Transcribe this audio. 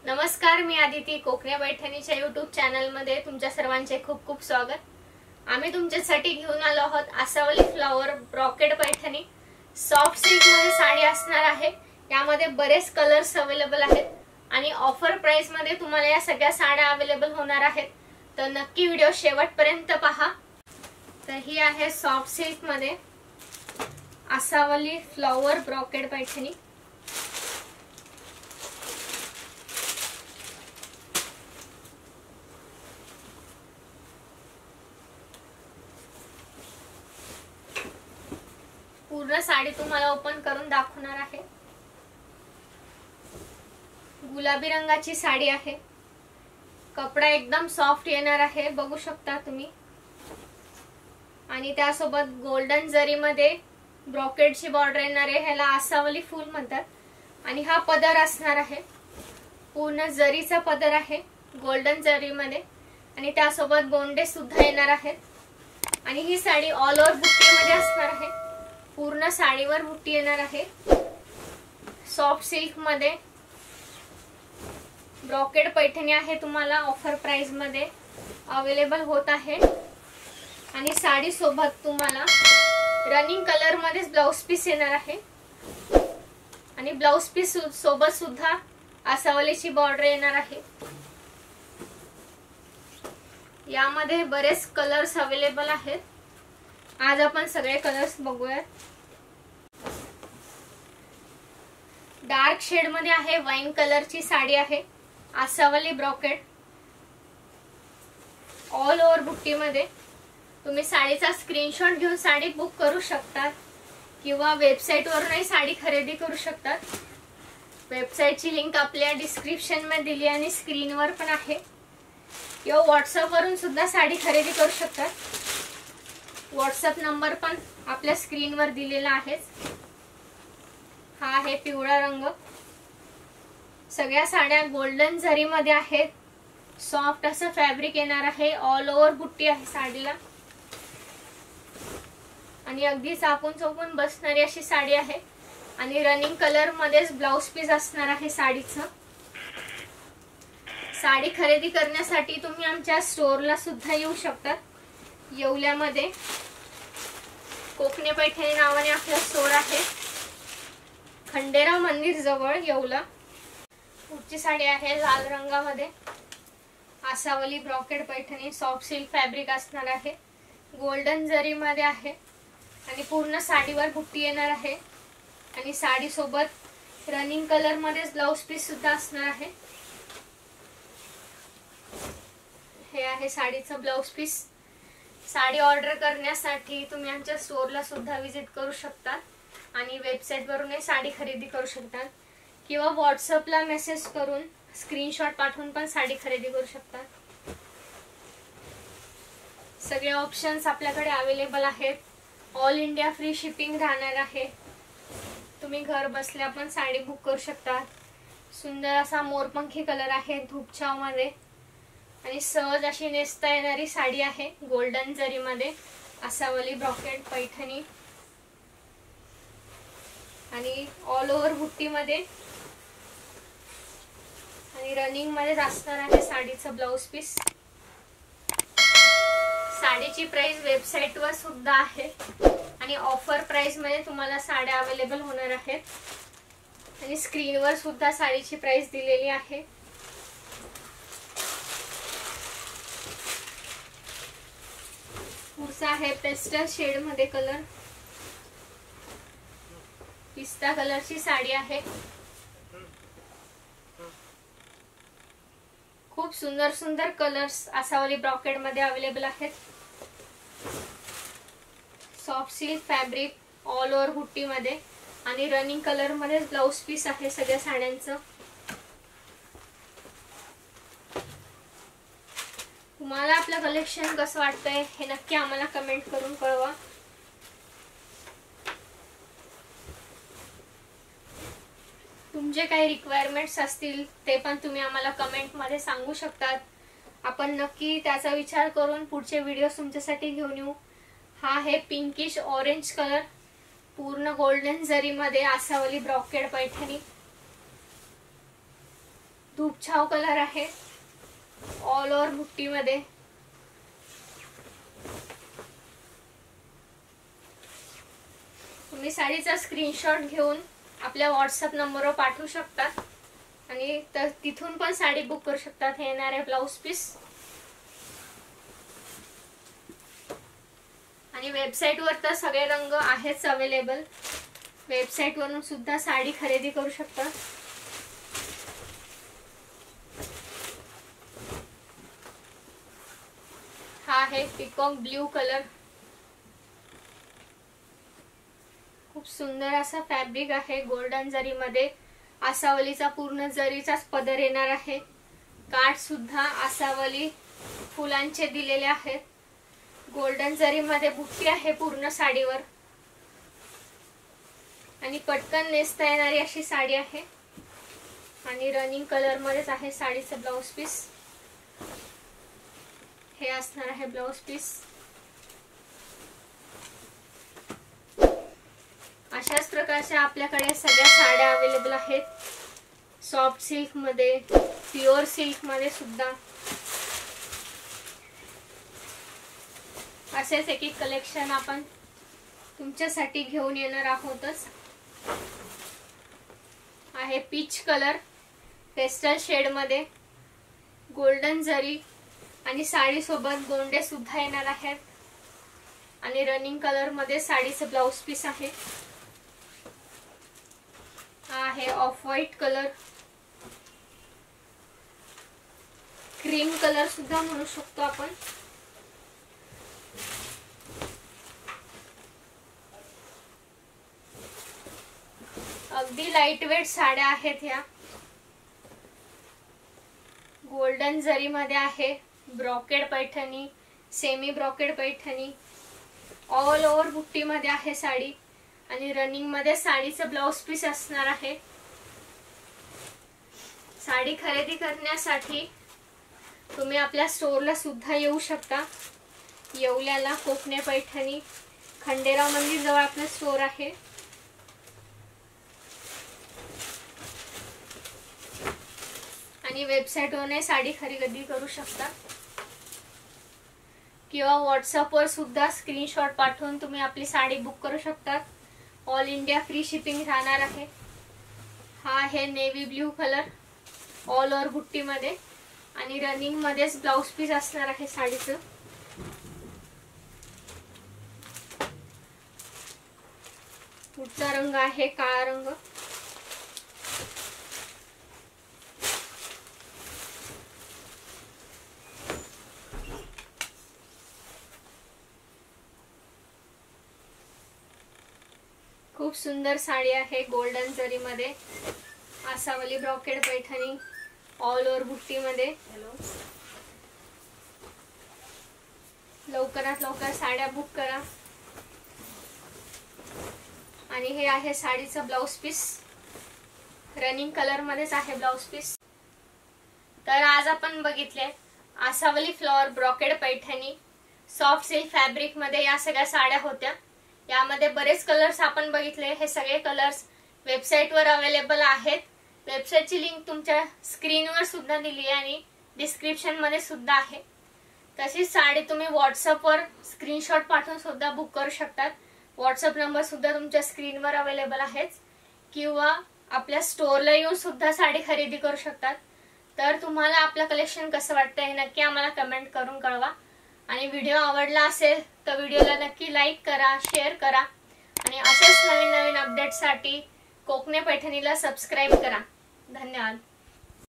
नमस्कार, मी आदिती. कोकणी पैठणीच्या YouTube चॅनलमध्ये तुमच्या सर्वांचे खूप खूप स्वागत. आम्ही तुमच्यासाठी घेऊन आलो आहोत Asavali flower brocade Paithani. Soft silk मध्ये साडी असणार आहे. यामध्ये बरेच कलर्स अवेलेबल आहेत आणि ऑफर प्राइस मध्ये तुम्हाला या सगळ्या साड्या अवेलेबल होणार आहेत. तर नक्की व्हिडिओ शेवटपर्यंत पहा. तर ही आहे सॉफ्ट सिल्क मध्ये आसावली फ्लावर ब्रॉकेड पैठणी. पूर्ण साडी तुम्हाला ओपन करून दाखवणार आहे. गुलाबी रंगाची साडी आहे. कपडा एकदम सॉफ्ट येणार आहे, बघू शकता तुम्ही. आणि त्यासोबत गोल्डन जरी मध्ये ब्रॉकेडची बॉर्डर येणार आहे. ह्याला आसावली फूल म्हणतात. आणि हा पदर असणार आहे. पूर्ण जरीचा पदर आहे गोल्डन जरी मध्ये. आणि त्यासोबत गोंडे सुद्धा येणार आहेत. आणि ही साडी ऑल ओव्हर बुट्टी मध्ये असणार आहे. पूर्ण साडीवर बुट्टी येणार आहे. सॉफ्ट सिल्क मध्ये ब्रॉकेड पैठणी आहे. तुम्हाला ऑफर प्राइस मध्ये अवेलेबल होत आहे. आणि साडी सोबत तुम्हाला रनिंग कलर मध्ये ब्लाउज पीस येणार आहे. आणि ब्लाउज पीस सोबत सुद्धा आसावलीची बॉर्डर येणार आहे. यामध्ये बरेच कलर्स अवेलेबल आहेत. आज आपण सगळे कलर्स बघूयात. डार्क शेड मध्ये आहे. वाईन कलरची साडी आहे. आसावली ब्रॉकेड ऑल ओव्हर बुट्टी मध्ये. तुम्ही साडीचा स्क्रीनशॉट घेऊन साडी बुक करू शकता किंवा वेबसाईट वरूनही साडी खरेदी करू शकता. वेबसाईटची लिंक आपल्या डिस्क्रिप्शन मध्ये दिली आणि स्क्रीनवर पण आहे. किंवा व्हॉट्सअप वरून सुद्धा साडी खरेदी करू शकता. व्हॉट्सअप नंबर पण आपल्या स्क्रीनवर दिलेला आहे. हा आहे पिवळा रंग. सगळ्या साड्या गोल्डन जरी मध्ये आहेत. सॉफ्ट असं फॅब्रिक येणार आहे. ऑल ओव्हर बुट्टी आहे साडीला. आणि अगदी चापून चोपून बसणारी अशी साडी आहे. आणि रनिंग कलर मध्येच ब्लाउज पीस असणार आहे साडीचं. साडी खरेदी करण्यासाठी तुम्ही आमच्या स्टोअरला सुद्धा येऊ शकता. येवल्यामध्ये कोकणी पैठणी नावाने आपला स्टोअर आहे. खंडेराव मंदिर जवळ येवला. पुढची साडी आहे लाल रंगामध्ये. Asavali brocade Paithani soft silk fabric असणार आहे. गोल्डन जरी मध्ये आहे. आणि पूर्ण साडीवर बुट्टी येणार आहे. आणि साडी सोबत रनिंग कलर मध्येच ब्लाउज पीस सुद्धा असणार आहे. हे आहे साडीचं ब्लाउज पीस. साडी ऑर्डर करण्यासाठी तुम्ही आमच्या स्टोअरला सुद्धा विजिट करू शकता. आणि वेबसाईट वरूनही साडी खरेदी करू शकता. किंवा व्हॉट्सअपला मेसेज करून स्क्रीनशॉट पाठवून पण साडी खरेदी करू शकता. सगळे ऑप्शन्स आपल्याकडे अवेलेबल आहेत. ऑल इंडिया फ्री शिपिंग राहणार आहे. तुम्ही घर बसल्या पण साडी बुक करू शकता. सुंदर असा मोरपंखी कलर आहे धूपछाव मध्ये. आणि सहज अशी नेसता येणारी साडी आहे गोल्डन जरी मध्ये. आसावली ब्रॉकेड पैठणी. आणि ऑल ओव्हर बुट्टी मध्ये आणि रनिंग मध्ये असणार आहे साडीचं ब्लाउज पीस. साडीची प्राइस वेबसाईट वर सुद्धा आहे. आणि ऑफर प्राइस मध्ये तुम्हाला साड्या अवेलेबल होणार आहेत. आणि स्क्रीनवर सुद्धा साडीची प्राइस दिलेली आहे. पुढचा आहे पेस्टल शेड मध्ये कलर. पिस्ता कलरची साडी आहे. खूप सुंदर सुंदर कलर्स आसावली ब्रॉकेड मध्ये अवेलेबल आहेत. Soft silk fabric all over बुट्टी मध्ये. आणि रनिंग कलर मध्ये ब्लाउज पीस आहे सगळ्या साड्यांचं. तुम्हाला आपलं कलेक्शन कसं वाटतंय हे नक्की आम्हाला कमेंट करून कळवा. तुमचे काही रिक्वायरमेंट्स असतील ते पण तुम्ही आम्हाला कमेंट मध्ये सांगू शकतात. आपण नक्की त्याचा विचार करून पुढचे व्हिडिओ तुमच्यासाठी घेऊन येऊ. हा आहे पिंकिश ऑरेंज कलर. पूर्ण गोल्डन जरी मध्ये आसावली ब्रॉकेड पैठणी. खूप छान कलर आहे ऑल ओव्हर बुट्टीमध्ये. तुम्ही साडीचा स्क्रीनशॉट घेऊन आपल्या व्हॉट्सअप नंबरवर पाठवू शकता आणि तिथून पण साडी बुक करू शकतात. हे येणार आहे ब्लाउज पीस. आणि वेबसाईटवर तर सगळे रंग आहेच अवेलेबल. वेबसाईटवरून सुद्धा साडी खरेदी करू शकता. हा आहे पिकॉक ब्ल्यू कलर. खूप सुंदर असा फॅब्रिक आहे. गोल्डन जरी मध्ये आसावलीचा पूर्ण जरीचाच पदर येणार आहे. काठ सुद्धा आसावली फुलांचे दिलेले आहेत. गोल्डन जरी मध्ये बुट्टी आहे पूर्ण साडीवर आणि पटकन नेसता येणारी अशी साडी आहे. आणि रनिंग कलर मध्येच आहे साडीचं ब्लाउज पीस. हे असणार आहे ब्लाउज पीस. अशाच प्रकारच्या आपल्याकडे सगळ्या साड्या अवेलेबल आहेत. सॉफ्ट सिल्क मध्ये, प्युअर सिल्क मध्ये सुद्धा असेच एक एक कलेक्शन आपण तुमच्यासाठी घेऊन येणार आहोतच. आहे पीच कलर पेस्टल शेड मध्ये, गोल्डन जरी आणि साडी सोबत गोंडे सुद्धा येणार आहेत. आणि रनिंग कलर मध्ये साडीचं ब्लाउज पीस आहे. हा आहे off white colour, cream colour सुद्धा म्हणू शकतो आपण. अगदी लाईट वेट साड्या आहेत ह्या. गोल्डन जरी मध्ये आहे, brocade Paithani, semi brocade Paithani, all over बुट्टी मध्ये आहे साडी. आणि रनिंग मध्ये साडीचं ब्लाउज पीस असणार आहे. साडी खरेदी करण्यासाठी तुम्ही आपल्या स्टोरला सुद्धा येऊ शकता. येवल्याला कोकणे पैठणी खंडेराव मंदिर जवळ आपलं स्टोर आहे. आणि वेबसाईटवरून साडी खरेदी करू शकता किंवा व्हॉट्सअपवर सुद्धा स्क्रीनशॉट पाठवून तुम्ही आपली साडी बुक करू शकता. ऑल इंडिया फ्री शिपिंग राहणार आहे. हा आहे navy blue colour all over बुट्टी मध्ये आणि रनिंग मध्येच ब्लाउज पीस असणार आहे साडीचं. पुढचा रंग आहे काळा रंग. खूप सुंदर साडी आहे गोल्डन जरी मध्ये, आसावली ब्रॉकेड पैठणी ऑल ओव्हर बुट्टी मध्ये. लवकरात लवकर साड्या बुक करा. आणि हे आहे साडीचं ब्लाउज पीस. रनिंग कलर मध्येच आहे ब्लाउज पीस. तर आज आपण बघितले Asavali flower brocade Paithani soft silk fabric मध्ये या सगळ्या साड्या होत्या. यामध्ये बरेच कलर्स आपण बघितले. हे सगळे कलर्स वेबसाईटवर अवेलेबल आहेत. वेबसाईटची लिंक तुमच्या स्क्रीनवर सुद्धा दिली आहे आणि डिस्क्रिप्शन मध्ये सुद्धा आहे. तशीच साडी तुम्ही व्हॉट्सअपवर स्क्रीनशॉट पाठवून सुद्धा बुक करू शकतात. व्हॉट्सअप नंबर सुद्धा तुमच्या स्क्रीनवर अवेलेबल आहेच. किंवा आपल्या स्टोरला येऊन सुद्धा साडी खरेदी करू शकतात. तर तुम्हाला आपलं कलेक्शन कसं वाटतं हे नक्की आम्हाला कमेंट करून कळवा. आणि व्हिडिओ आवडला असेल तर व्हिडिओला नक्की लाईक करा, शेअर करा आणि असेच नवीन नवीन अपडेटसाठी कोकणे पैठणीला सबस्क्राईब करा. धन्यवाद.